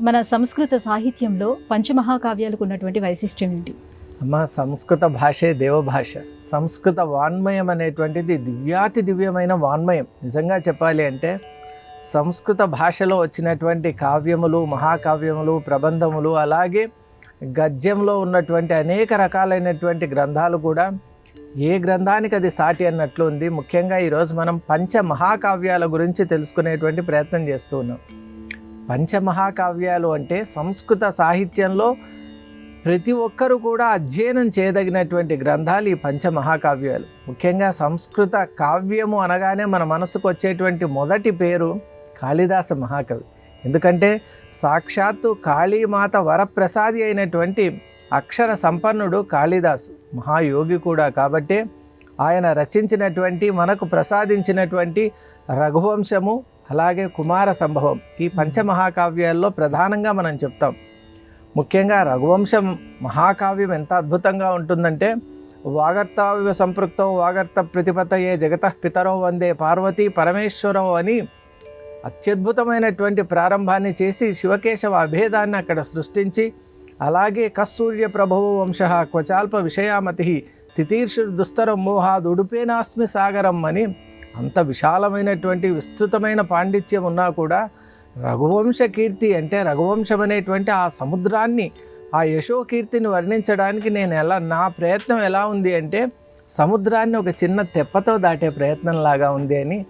మన సంస్కృత సాహిత్యంలో పంచమహాకావ్యాలకు ఉన్నటువంటి వైశిష్ట్యం ఏంటి? అమ్మ, సంస్కృత భాషే దేవభాష. సంస్కృత వాన్మయం అనేటువంటిది దివ్యాతి దివ్యమైన వాన్మయం. నిజంగా చెప్పాలి అంటే సంస్కృత భాషలో వచ్చినటువంటి కావ్యములు, మహాకావ్యములు, ప్రబంధములు, అలాగే గద్యంలో ఉన్నటువంటి అనేక రకాలైనటువంటి గ్రంథాలు కూడా ఏ గ్రంథానికి అది సాటి అన్నట్లు ఉంది. ముఖ్యంగా ఈరోజు మనం పంచమహాకావ్యాల గురించి తెలుసుకునేటువంటి ప్రయత్నం చేస్తూ ఉన్నాం. పంచమహాకావ్యాలు అంటే సంస్కృత సాహిత్యంలో ప్రతి ఒక్కరూ కూడా అధ్యయనం చేయదగినటువంటి గ్రంథాలు ఈ పంచమహాకావ్యాలు. ముఖ్యంగా సంస్కృత కావ్యము అనగానే మన మనసుకు వచ్చేటువంటి మొదటి పేరు కాళిదాస మహాకవి. ఎందుకంటే సాక్షాత్తు కాళీమాత వరప్రసాది అయినటువంటి అక్షర సంపన్నుడు కాళిదాసు, మహాయోగి కూడా. కాబట్టి ఆయన రచించినటువంటి, మనకు ప్రసాదించినటువంటి రఘువంశము, అలాగే కుమార సంభవం, ఈ పంచమహాకావ్యాల్లో ప్రధానంగా మనం చెప్తాం. ముఖ్యంగా రఘువంశం మహాకావ్యం ఎంత అద్భుతంగా ఉంటుందంటే, వాగర్తావివ సంపృక్తో వాగర్త ప్రతిపతయే జగతః పితరో వందే పార్వతీ పరమేశ్వరో అని అత్యద్భుతమైనటువంటి ప్రారంభాన్ని చేసి శివకేశవ అభేదాన్ని అక్కడ సృష్టించి, అలాగే కస్సూర్య ప్రభువు వంశ క్వచాల్ప విషయామతి తితీర్షుర్ దుస్తరం మోహాద్ ఉడుపేనాస్మి సాగరం అని అంత విశాలమైనటువంటి విస్తృతమైన పాండిత్యం ఉన్నా కూడా రఘువంశ కీర్తి అంటే రఘువంశం అనేటువంటి ఆ సముద్రాన్ని, ఆ యశోకీర్తిని వర్ణించడానికి నా ప్రయత్నం ఎలా ఉంది అంటే సముద్రాన్ని ఒక చిన్న తెప్పతో దాటే ప్రయత్నంలాగా ఉంది అని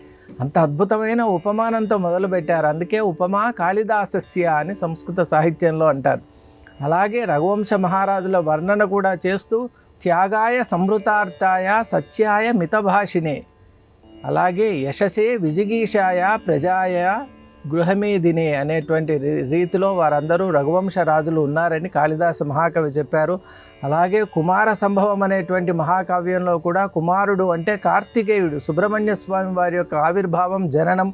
అంత అద్భుతమైన ఉపమానంతో మొదలుపెట్టారు. అందుకే ఉపమా కాళిదాసస్య అని సంస్కృత సాహిత్యంలో అంటారు. అలాగే రఘువంశ మహారాజుల వర్ణన కూడా చేస్తూ త్యాగాయ సంవృతార్థాయ సత్యాయ మితభాషినే, అలాగే యశసే విజిగీషాయ ప్రజాయ గృహమేదినే అనేటువంటి రీతిలో వారందరూ రఘువంశ రాజులు ఉన్నారని కాళిదాస మహాకవి చెప్పారు. అలాగే కుమార సంభవం అనేటువంటి మహాకావ్యంలో కూడా కుమారుడు అంటే కార్తికేయుడు, సుబ్రహ్మణ్య స్వామి వారి యొక్క ఆవిర్భావం, జననం,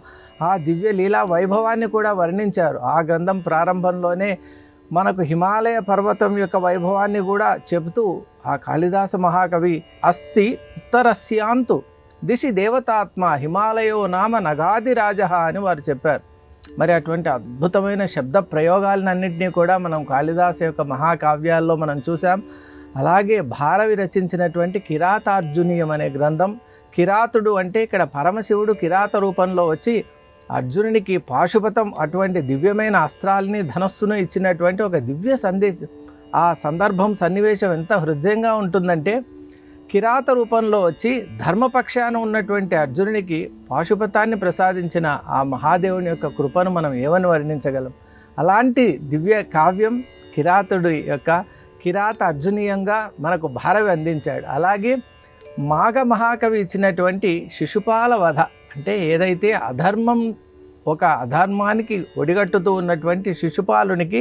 ఆ దివ్య లీలా వైభవాన్ని కూడా వర్ణించారు. ఆ గ్రంథం ప్రారంభంలోనే మనకు హిమాలయ పర్వతం యొక్క వైభవాన్ని కూడా చెబుతూ ఆ కాళిదాస మహాకవి అస్తి ఉత్తరస్యాంతు దిశి దేవతాత్మ హిమాలయో నామ నగాదిరాజ అని వారు చెప్పారు. మరి అటువంటి అద్భుతమైన శబ్ద ప్రయోగాలన్నింటినీ కూడా మనం కాళిదాస యొక్క మహాకావ్యాల్లో మనం చూసాం. అలాగే భారవి రచించినటువంటి కిరాతార్జునీయం అనే గ్రంథం, కిరాతుడు అంటే ఇక్కడ పరమశివుడు కిరాత రూపంలో వచ్చి అర్జునునికి పాశుపతం అటువంటి దివ్యమైన అస్త్రాలని, ధనస్సును ఇచ్చినటువంటి ఒక దివ్య సందేశం. ఆ సందర్భం, సన్నివేశం ఎంత హృదయంగా ఉంటుందంటే కిరాత రూపంలో వచ్చి ధర్మపక్షాన ఉన్నటువంటి అర్జునునికి పాశుపతాన్ని ప్రసాదించిన ఆ మహాదేవుని యొక్క కృపను మనం ఏమని వర్ణించగలం? అలాంటి దివ్య కావ్యం కిరాతుడు యొక్క కిరాత అర్జునీయంగా మనకు భారవి అందించాడు. అలాగే మాఘ మహాకవి ఇచ్చినటువంటి శిశుపాల వధ అంటే ఏదైతే అధర్మం, ఒక అధర్మానికి ఒడిగట్టుతూ ఉన్నటువంటి శిశుపాలునికి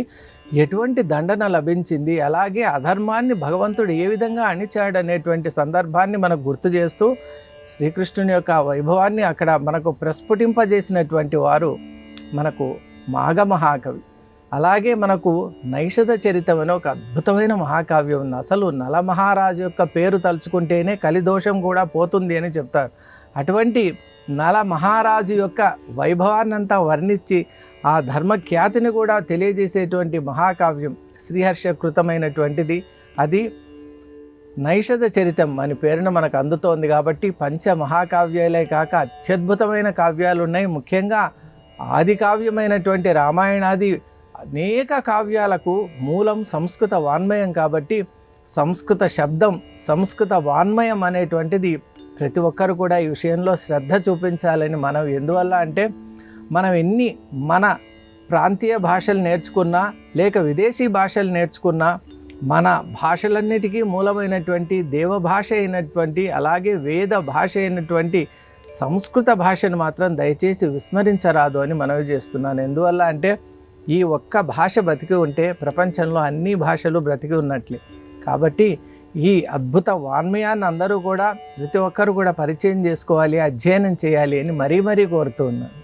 ఎటువంటి దండన లభించింది, అలాగే అధర్మాన్ని భగవంతుడు ఏ విధంగా అణిచాడనేటువంటి సందర్భాన్ని మనకు గుర్తు చేస్తూ శ్రీకృష్ణుని యొక్క వైభవాన్ని అక్కడ మనకు ప్రస్ఫుటింపజేసినటువంటి వారు మనకు మాఘ మహాకవి. అలాగే మనకు నైషధ చరితం అనే ఒక అద్భుతమైన మహాకావ్యం ఉంది. అసలు నలమహారాజు యొక్క పేరు తలుచుకుంటేనే కలిదోషం కూడా పోతుంది అని చెప్తారు. అటువంటి నల మహారాజు యొక్క వైభవాన్నంతా వర్ణించి ఆ ధర్మఖ్యాతిని కూడా తెలియజేసేటువంటి మహాకావ్యం శ్రీహర్షకృతమైనటువంటిది. అది నైషధ చరితం అని పేరున మనకు అందుతోంది. కాబట్టి పంచ మహాకావ్యాలే కాక అత్యద్భుతమైన కావ్యాలు ఉన్నాయి. ముఖ్యంగా ఆది కావ్యమైనటువంటి రామాయణాది అనేక కావ్యాలకు మూలం సంస్కృత వాన్మయం. కాబట్టి సంస్కృత శబ్దం, సంస్కృత వాన్మయం అనేటువంటిది ప్రతి ఒక్కరు కూడా ఈ విషయంలో శ్రద్ధ చూపించాలని మనం. ఎందువల్ల అంటే మనం ఎన్ని మన ప్రాంతీయ భాషలు నేర్చుకున్నా, లేక విదేశీ భాషలు నేర్చుకున్నా, మన భాషలన్నిటికీ మూలమైనటువంటి దేవభాష అయినటువంటి, అలాగే వేద భాష అయినటువంటి సంస్కృత భాషను మాత్రం దయచేసి విస్మరించరాదు అని మనవి చేస్తున్నాను. ఎందువల్ల అంటే ఈ ఒక్క భాష బ్రతికి ఉంటే ప్రపంచంలో అన్ని భాషలు బ్రతికి ఉన్నట్లే. కాబట్టి ఈ అద్భుత వాన్మయాన్ని అందరూ కూడా, ప్రతి ఒక్కరు కూడా పరిచయం చేసుకోవాలి, అధ్యయనం చేయాలి అని మరీ కోరుతూ ఉన్నాను.